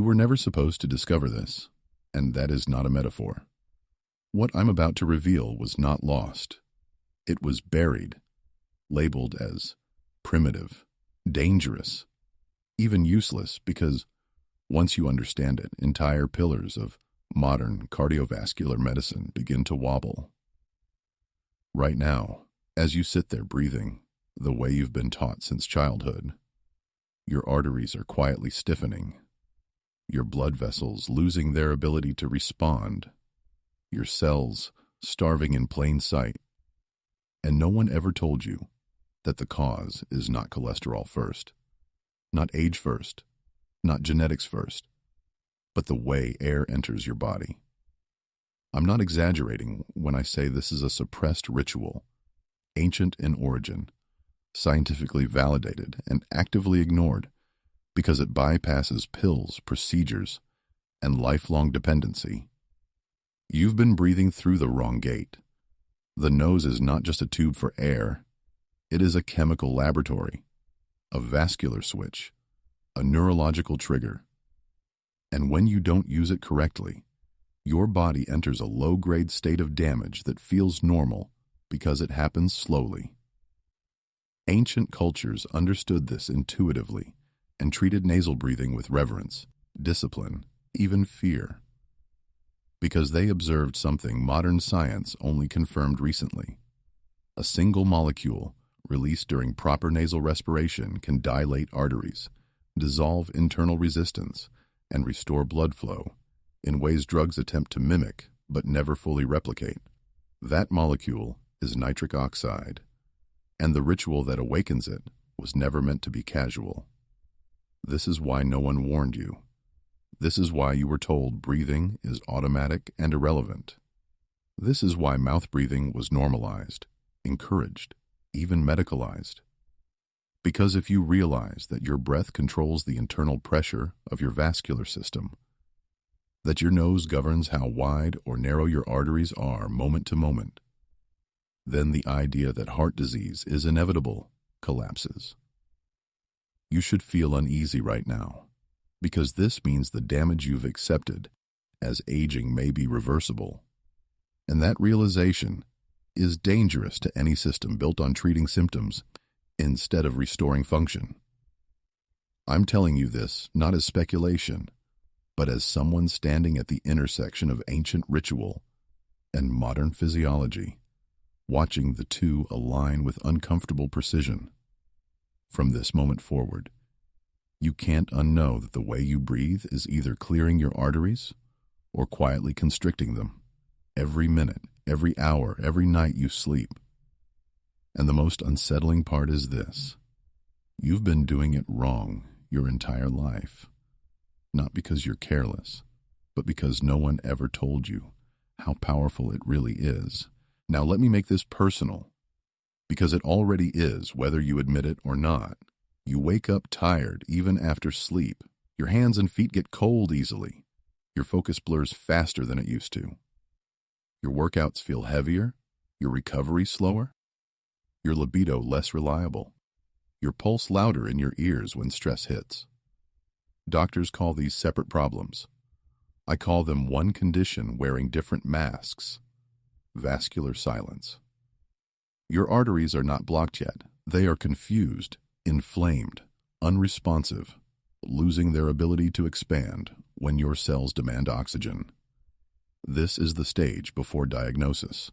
were never supposed to discover this, and that is not a metaphor. What I'm about to reveal was not lost. It was buried, labeled as primitive, dangerous, even useless, because once you understand it, entire pillars of modern cardiovascular medicine begin to wobble. Right now, as you sit there breathing the way you've been taught since childhood, your arteries are quietly stiffening, your blood vessels losing their ability to respond, your cells starving in plain sight, and no one ever told you that the cause is not cholesterol first, not age first, not genetics first, but the way air enters your body. I'm not exaggerating when I say this is a suppressed ritual, ancient in origin, scientifically validated and actively ignored because it bypasses pills, procedures, and lifelong dependency. You've been breathing through the wrong gate. The nose is not just a tube for air. It is a chemical laboratory, a vascular switch, a neurological trigger. And when you don't use it correctly, your body enters a low-grade state of damage that feels normal because it happens slowly. Ancient cultures understood this intuitively and treated nasal breathing with reverence, discipline, even fear, because they observed something modern science only confirmed recently. A single molecule released during proper nasal respiration can dilate arteries, dissolve internal resistance, and restore blood flow in ways drugs attempt to mimic but never fully replicate. That molecule is nitric oxide, and the ritual that awakens it was never meant to be casual. This is why no one warned you. This is why you were told breathing is automatic and irrelevant. This is why mouth breathing was normalized, encouraged, even medicalized. Because if you realize that your breath controls the internal pressure of your vascular system, that your nose governs how wide or narrow your arteries are moment to moment, then the idea that heart disease is inevitable collapses. You should feel uneasy right now, because this means the damage you've accepted as aging may be reversible. And that realization is dangerous to any system built on treating symptoms instead of restoring function. I'm telling you this not as speculation, but as someone standing at the intersection of ancient ritual and modern physiology, watching the two align with uncomfortable precision. From this moment forward, you can't unknow that the way you breathe is either clearing your arteries or quietly constricting them. Every minute, every hour, every night you sleep. And the most unsettling part is this: you've been doing it wrong your entire life. Not because you're careless, but because no one ever told you how powerful it really is. Now let me make this personal, because it already is, whether you admit it or not. You wake up tired even after sleep. Your hands and feet get cold easily. Your focus blurs faster than it used to. Your workouts feel heavier, your recovery slower, your libido less reliable, your pulse louder in your ears when stress hits. Doctors call these separate problems. I call them one condition wearing different masks: vascular silence. Your arteries are not blocked yet. They are confused, inflamed, unresponsive, losing their ability to expand when your cells demand oxygen. This is the stage before diagnosis,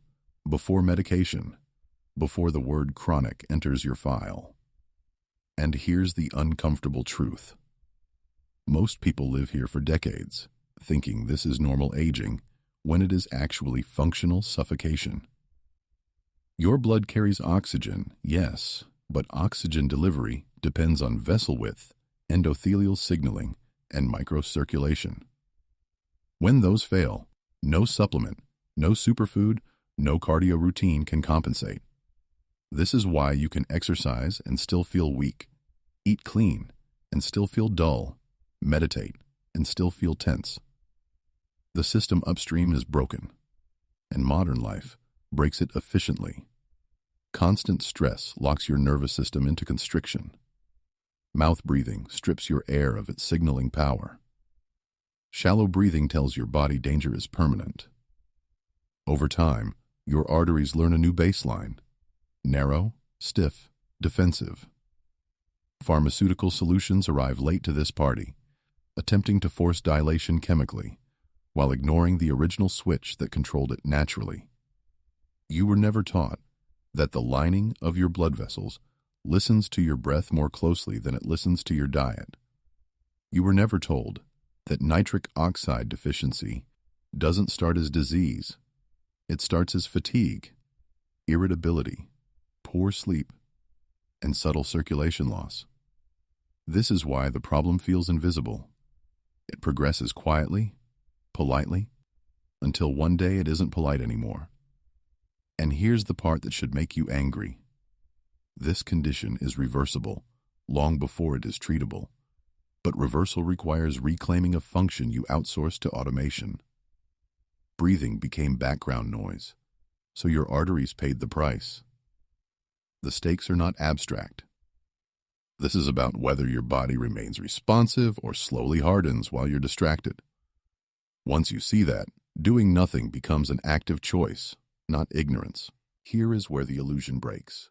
before medication, before the word chronic enters your file. And here's the uncomfortable truth. Most people live here for decades, thinking this is normal aging, when it is actually functional suffocation. Your blood carries oxygen, yes, but oxygen delivery depends on vessel width, endothelial signaling, and microcirculation. When those fail, no supplement, no superfood, no cardio routine can compensate. This is why you can exercise and still feel weak, eat clean and still feel dull, meditate and still feel tense. The system upstream is broken, and modern life breaks it efficiently. Constant stress locks your nervous system into constriction. Mouth breathing strips your air of its signaling power. Shallow breathing tells your body danger is permanent. Over time, your arteries learn a new baseline: narrow, stiff, defensive. Pharmaceutical solutions arrive late to this party, attempting to force dilation chemically, while ignoring the original switch that controlled it naturally. You were never taught that the lining of your blood vessels listens to your breath more closely than it listens to your diet. You were never told that nitric oxide deficiency doesn't start as disease. It starts as fatigue, irritability, poor sleep, and subtle circulation loss. This is why the problem feels invisible. It progresses quietly, politely, until one day it isn't polite anymore. And here's the part that should make you angry. This condition is reversible long before it is treatable, but reversal requires reclaiming a function you outsourced to automation. Breathing became background noise, so your arteries paid the price. The stakes are not abstract. This is about whether your body remains responsive or slowly hardens while you're distracted. Once you see that, doing nothing becomes an active choice, not ignorance. Here is where the illusion breaks.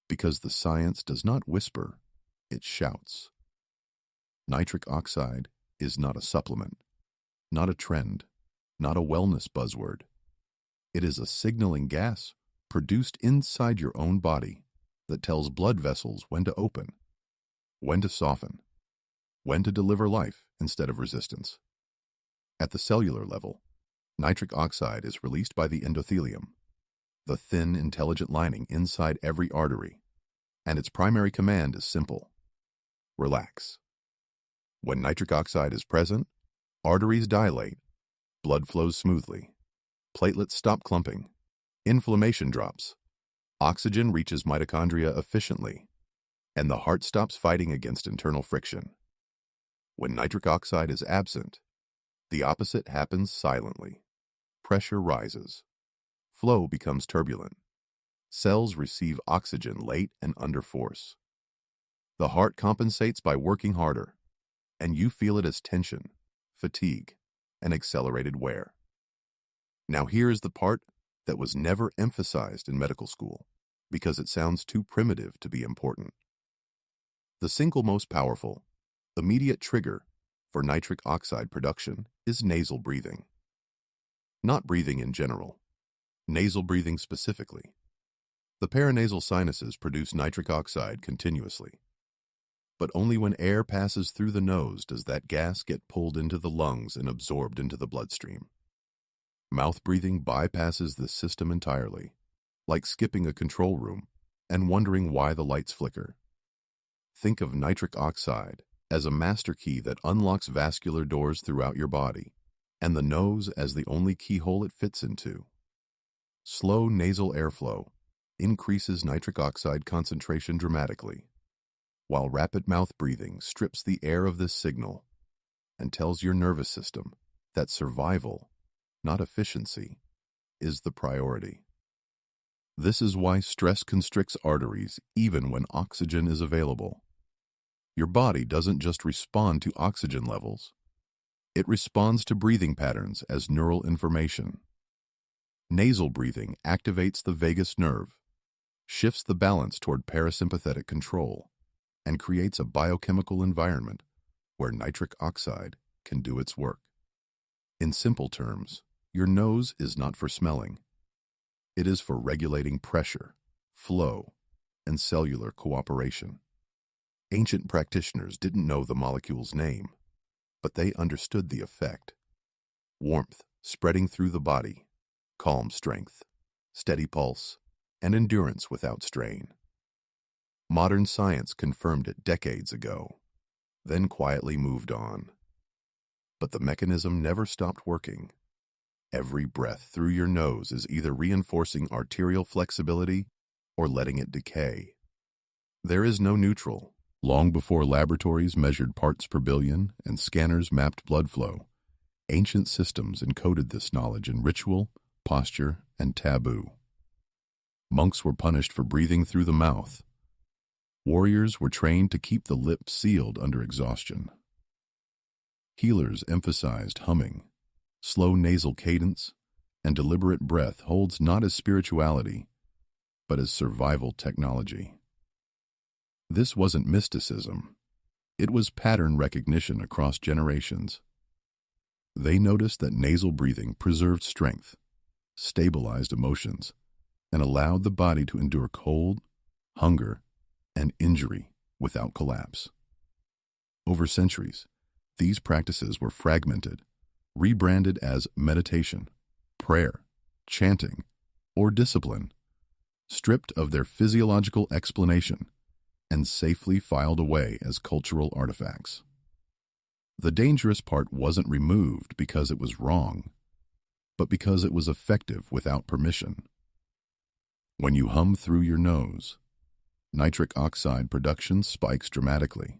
Because the science does not whisper, it shouts. Nitric oxide is not a supplement, not a trend, not a wellness buzzword. It is a signaling gas produced inside your own body that tells blood vessels when to open, when to soften, when to deliver life instead of resistance. At the cellular level, nitric oxide is released by the endothelium, the thin, intelligent lining inside every artery, and its primary command is simple: relax. When nitric oxide is present, arteries dilate, blood flows smoothly, platelets stop clumping, inflammation drops, oxygen reaches mitochondria efficiently, and the heart stops fighting against internal friction. When nitric oxide is absent, the opposite happens silently. Pressure rises. Flow becomes turbulent. Cells receive oxygen late and under force. The heart compensates by working harder, and you feel it as tension, fatigue, and accelerated wear. Now here is the part that was never emphasized in medical school because it sounds too primitive to be important. The single most powerful, immediate trigger for nitric oxide production is nasal breathing. Not breathing in general, nasal breathing specifically. The paranasal sinuses produce nitric oxide continuously. But only when air passes through the nose does that gas get pulled into the lungs and absorbed into the bloodstream. Mouth breathing bypasses this system entirely, like skipping a control room and wondering why the lights flicker. Think of nitric oxide as a master key that unlocks vascular doors throughout your body, and the nose as the only keyhole it fits into. Slow nasal airflow increases nitric oxide concentration dramatically, while rapid mouth breathing strips the air of this signal and tells your nervous system that survival, not efficiency, is the priority. This is why stress constricts arteries even when oxygen is available. Your body doesn't just respond to oxygen levels. It responds to breathing patterns as neural information. Nasal breathing activates the vagus nerve, shifts the balance toward parasympathetic control, and creates a biochemical environment where nitric oxide can do its work. In simple terms, your nose is not for smelling. It is for regulating pressure, flow, and cellular cooperation. Ancient practitioners didn't know the molecule's name, but they understood the effect. Warmth spreading through the body, calm strength, steady pulse, and endurance without strain. Modern science confirmed it decades ago, then quietly moved on. But the mechanism never stopped working. Every breath through your nose is either reinforcing arterial flexibility or letting it decay. There is no neutral. Long before laboratories measured parts per billion and scanners mapped blood flow, ancient systems encoded this knowledge in ritual, posture, and taboo. Monks were punished for breathing through the mouth. Warriors were trained to keep the lips sealed under exhaustion. Healers emphasized humming, slow nasal cadence, and deliberate breath holds not as spirituality, but as survival technology. This wasn't mysticism. It was pattern recognition across generations. They noticed that nasal breathing preserved strength, stabilized emotions, and allowed the body to endure cold, hunger, and injury without collapse. Over centuries, these practices were fragmented, rebranded as meditation, prayer, chanting, or discipline, stripped of their physiological explanation, and safely filed away as cultural artifacts. The dangerous part wasn't removed because it was wrong, but because it was effective without permission. When you hum through your nose, nitric oxide production spikes dramatically.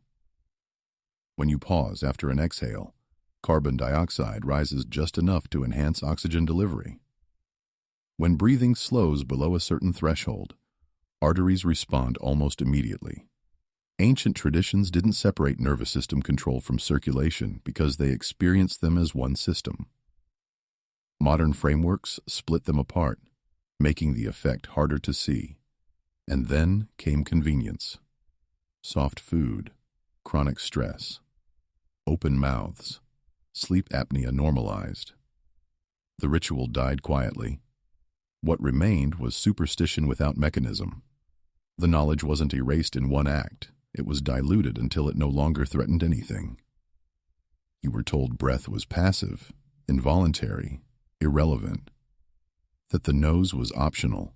When you pause after an exhale, carbon dioxide rises just enough to enhance oxygen delivery. When breathing slows below a certain threshold, arteries respond almost immediately. Ancient traditions didn't separate nervous system control from circulation because they experienced them as one system. Modern frameworks split them apart, making the effect harder to see. And then came convenience. Soft food, chronic stress, open mouths, sleep apnea normalized. The ritual died quietly. What remained was superstition without mechanism. The knowledge wasn't erased in one act. It was diluted until it no longer threatened anything. You were told breath was passive, involuntary, irrelevant, that the nose was optional,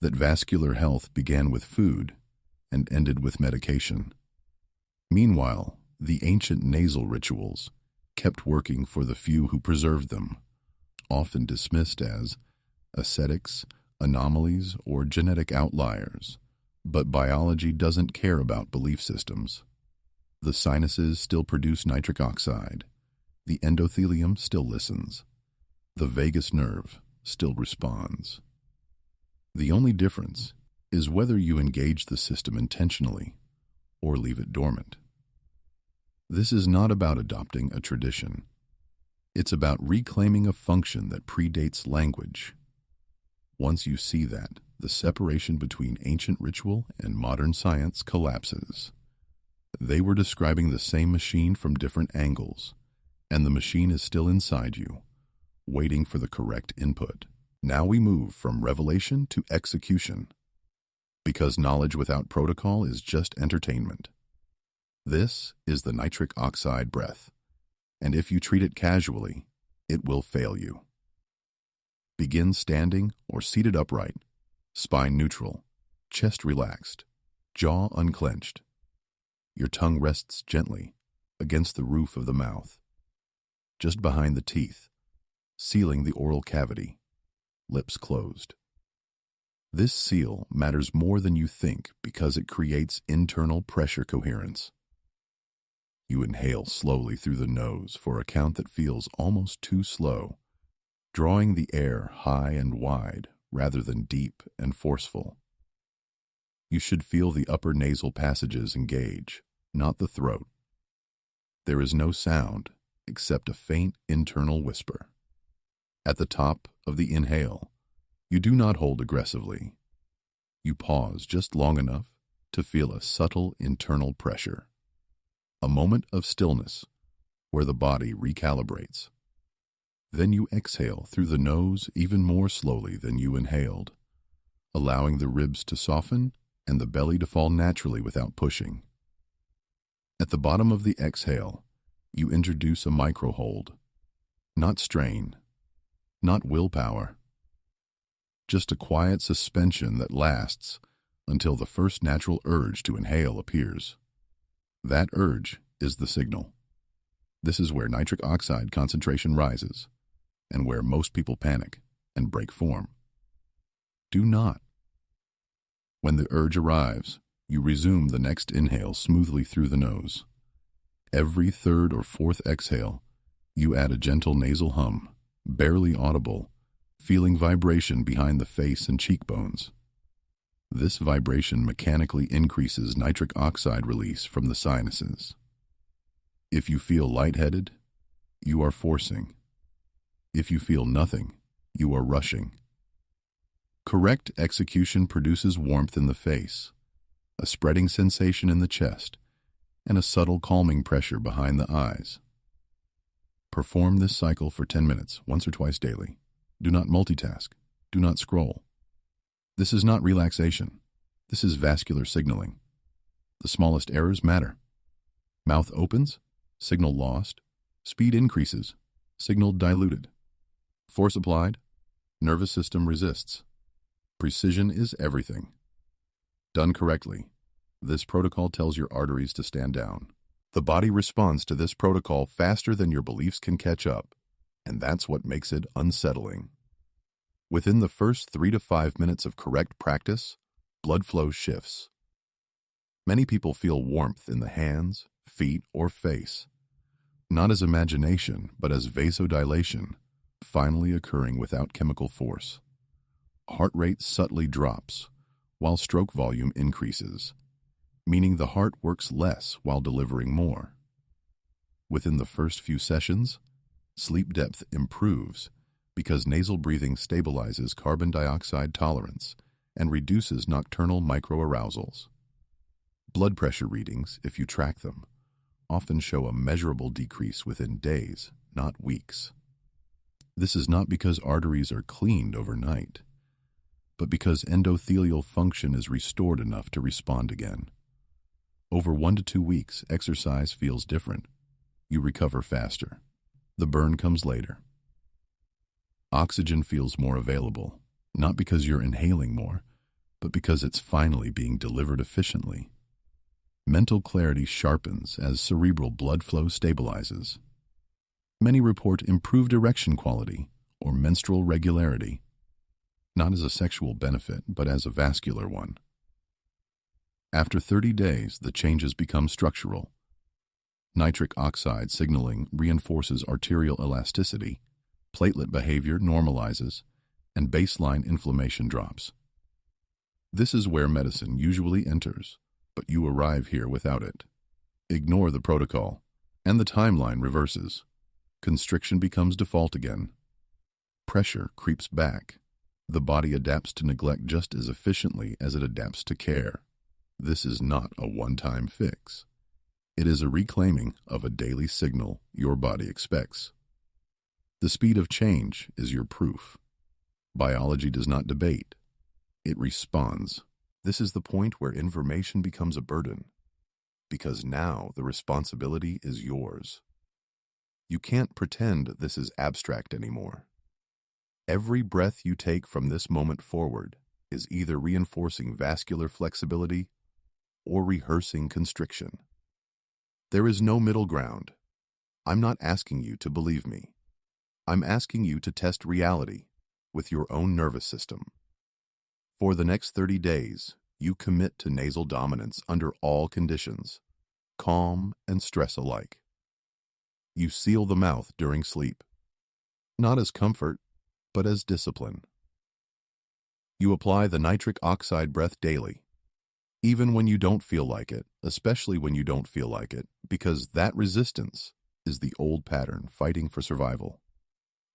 that vascular health began with food and ended with medication. Meanwhile, the ancient nasal rituals kept working for the few who preserved them, often dismissed as ascetics, anomalies, or genetic outliers. But biology doesn't care about belief systems. The sinuses still produce nitric oxide. The endothelium still listens. The vagus nerve still responds. The only difference is whether you engage the system intentionally or leave it dormant. This is not about adopting a tradition. It's about reclaiming a function that predates language. Once you see that, the separation between ancient ritual and modern science collapses. They were describing the same machine from different angles, and the machine is still inside you, waiting for the correct input. Now we move from revelation to execution, because knowledge without protocol is just entertainment. This is the nitric oxide breath, and if you treat it casually, it will fail you. Begin standing or seated upright, spine neutral, chest relaxed, jaw unclenched. Your tongue rests gently against the roof of the mouth, just behind the teeth, sealing the oral cavity, lips closed. This seal matters more than you think because it creates internal pressure coherence. You inhale slowly through the nose for a count that feels almost too slow, drawing the air high and wide rather than deep and forceful. You should feel the upper nasal passages engage, not the throat. There is no sound except a faint internal whisper. At the top of the inhale, you do not hold aggressively. You pause just long enough to feel a subtle internal pressure. A moment of stillness where the body recalibrates. Then you exhale through the nose even more slowly than you inhaled, allowing the ribs to soften and the belly to fall naturally without pushing. At the bottom of the exhale, you introduce a micro-hold. Not strain, not willpower. Just a quiet suspension that lasts until the first natural urge to inhale appears. That urge is the signal. This is where nitric oxide concentration rises, and where most people panic and break form. Do not. When the urge arrives, you resume the next inhale smoothly through the nose. Every third or fourth exhale, you add a gentle nasal hum, barely audible, feeling vibration behind the face and cheekbones. This vibration mechanically increases nitric oxide release from the sinuses. If you feel lightheaded, you are forcing. If you feel nothing, you are rushing. Correct execution produces warmth in the face, a spreading sensation in the chest, and a subtle calming pressure behind the eyes. Perform this cycle for 10 minutes, once or twice daily. Do not multitask. Do not scroll. This is not relaxation. This is vascular signaling. The smallest errors matter. Mouth opens, signal lost. Speed increases, signal diluted. Force applied, nervous system resists. Precision is everything. Done correctly, this protocol tells your arteries to stand down. The body responds to this protocol faster than your beliefs can catch up, and that's what makes it unsettling. Within the first 3 to 5 minutes of correct practice, blood flow shifts. Many people feel warmth in the hands, feet, or face, not as imagination, but as vasodilation, finally occurring without chemical force. Heart rate subtly drops, while stroke volume increases, meaning the heart works less while delivering more. Within the first few sessions, sleep depth improves because nasal breathing stabilizes carbon dioxide tolerance and reduces nocturnal microarousals. Blood pressure readings, if you track them, often show a measurable decrease within days, not weeks. This is not because arteries are cleaned overnight, but because endothelial function is restored enough to respond again. Over 1 to 2 weeks, exercise feels different. You recover faster. The burn comes later. Oxygen feels more available, not because you're inhaling more, but because it's finally being delivered efficiently. Mental clarity sharpens as cerebral blood flow stabilizes. Many report improved erection quality or menstrual regularity, not as a sexual benefit, but as a vascular one. After 30 days, the changes become structural. Nitric oxide signaling reinforces arterial elasticity, platelet behavior normalizes, and baseline inflammation drops. This is where medicine usually enters, but you arrive here without it. Ignore the protocol, and the timeline reverses. Constriction becomes default again. Pressure creeps back. The body adapts to neglect just as efficiently as it adapts to care. This is not a one-time fix. It is a reclaiming of a daily signal your body expects. The speed of change is your proof. Biology does not debate. It responds. This is the point where information becomes a burden, because now the responsibility is yours. You can't pretend this is abstract anymore. Every breath you take from this moment forward is either reinforcing vascular flexibility or rehearsing constriction. There is no middle ground. I'm not asking you to believe me. I'm asking you to test reality with your own nervous system. For the next 30 days, you commit to nasal dominance under all conditions, calm and stress alike. You seal the mouth during sleep, not as comfort, but as discipline. You apply the nitric oxide breath daily, even when you don't feel like it, especially when you don't feel like it, because that resistance is the old pattern fighting for survival.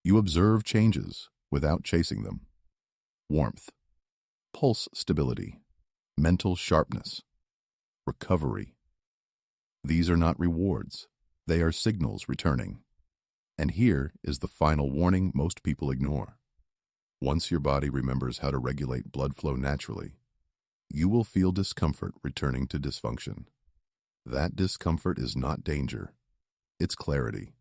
You observe changes without chasing them. Warmth, pulse stability, mental sharpness, recovery. These are not rewards. They are signals returning. And here is the final warning most people ignore. Once your body remembers how to regulate blood flow naturally, you will feel discomfort returning to dysfunction. That discomfort is not danger. It's clarity.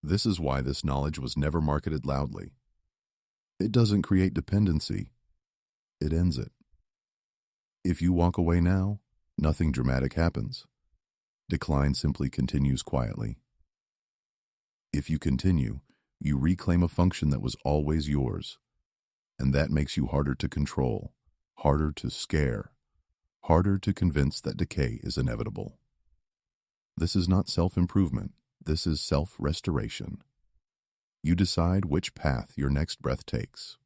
This is why this knowledge was never marketed loudly. It doesn't create dependency. It ends it. If you walk away now, nothing dramatic happens. Decline simply continues quietly. If you continue, you reclaim a function that was always yours, and that makes you harder to control, harder to scare, harder to convince that decay is inevitable. This is not self-improvement. This is self-restoration. You decide which path your next breath takes.